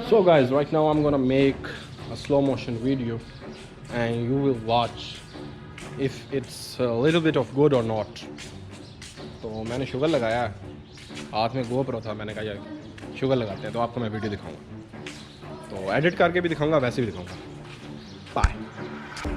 So guys, right now I'm gonna make a slow motion video and you will watch if it's a little bit of good or not. तो मैंने sugar लगाया, हाथ में GoPro था, मैंने कहा यार शुगर लगाते हैं, तो आपको मैं वीडियो दिखाऊंगा, तो एडिट करके भी दिखाऊंगा, वैसे भी दिखाऊंगा। बाय।